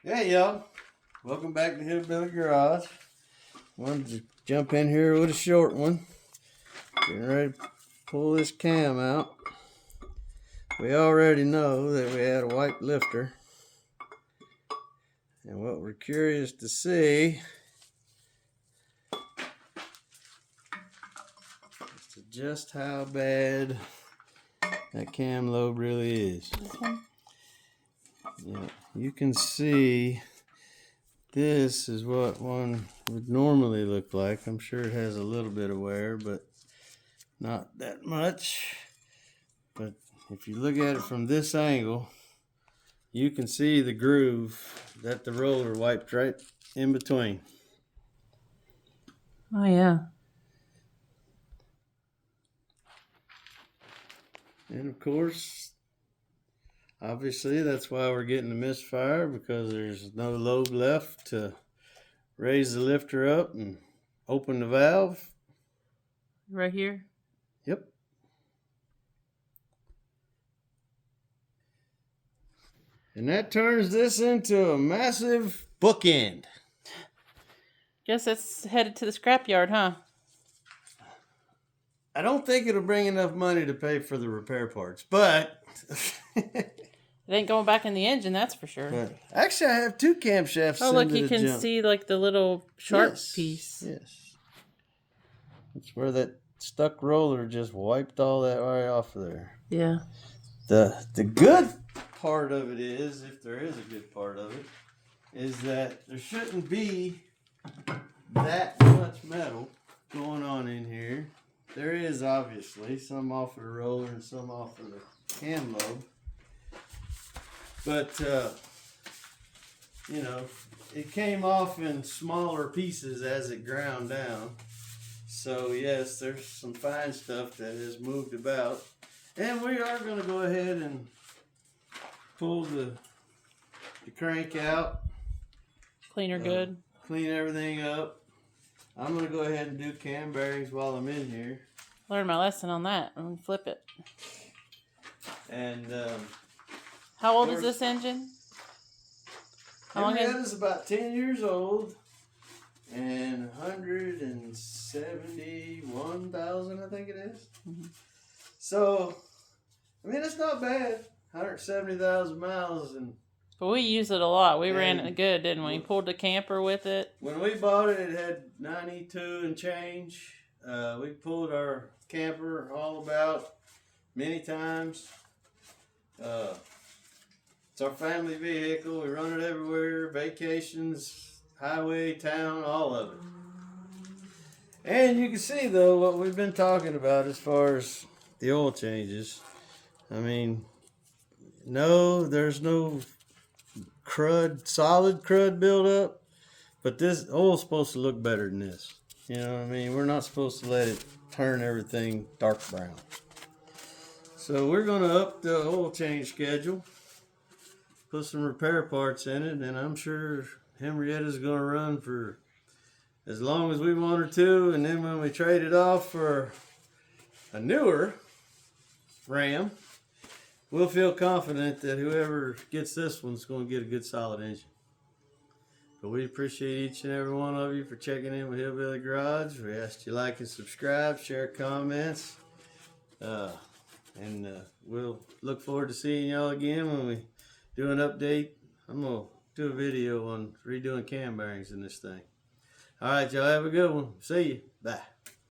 Hey y'all, welcome back to Hillbilly Garage. Wanted to jump in here with a short one. Getting ready to pull this cam out. We already know that we had a white lifter. And what we're curious to see is just how bad that cam lobe really is. Yeah, you can see this is what one would normally look like. I'm sure it has a little bit of wear, but not that much. But if you look at it from this angle, you can see the groove that the roller wiped right in between. Oh, yeah. And of course, obviously that's why we're getting the misfire, because there's no lobe left to raise the lifter up and open the valve. Right here? Yep. And that turns this into a massive bookend. Guess it's headed to the scrapyard, huh? I don't think it'll bring enough money to pay for the repair parts, but It ain't going back in the engine, that's for sure. but actually, I have two camshafts. Oh, look, you can see like the little sharp piece. Yes. It's where that stuck roller just wiped all that right off of there. Yeah. The good part of it is, if there is a good part of it, is that there shouldn't be that much metal going on in here. There is obviously some off of the roller and some off of the cam lobe. But, you know, it came off in smaller pieces as it ground down. So, yes, there's some fine stuff that has moved about. And we are going to go ahead and pull the crank out. Clean her good. Clean everything up. I'm going to go ahead and do cam bearings while I'm in here. Learned my lesson on that. I'm going to flip it. And how old is this engine? How long Henrietta is about 10 years old and 171,000, I think it is. Mm-hmm. So, I mean, it's not bad. 170,000 miles. But we used it a lot. We ran it good, didn't we? Pulled the camper with it. When we bought it, it had 92 and change. We pulled our camper all about many times. It's our family vehicle. We run it everywhere, vacations, highway, town, all of it. And you can see, though, what we've been talking about as far as the oil changes. I mean, no, there's no solid crud buildup, but this oil's supposed to look better than this. You know what I mean? We're not supposed to let it turn everything dark brown. So we're going to up the oil change schedule, put some repair parts in it, and I'm sure Henrietta's going to run for as long as we want her to, and then when we trade it off for a newer Ram, we'll feel confident that whoever gets this one's going to get a good solid engine. But we appreciate each and every one of you for checking in with Hillbilly Garage. We ask you to like and subscribe, share comments, and we'll look forward to seeing y'all again when we do an update. I'm going to do a video on redoing cam bearings in this thing. All right, y'all have a good one. See you. Bye.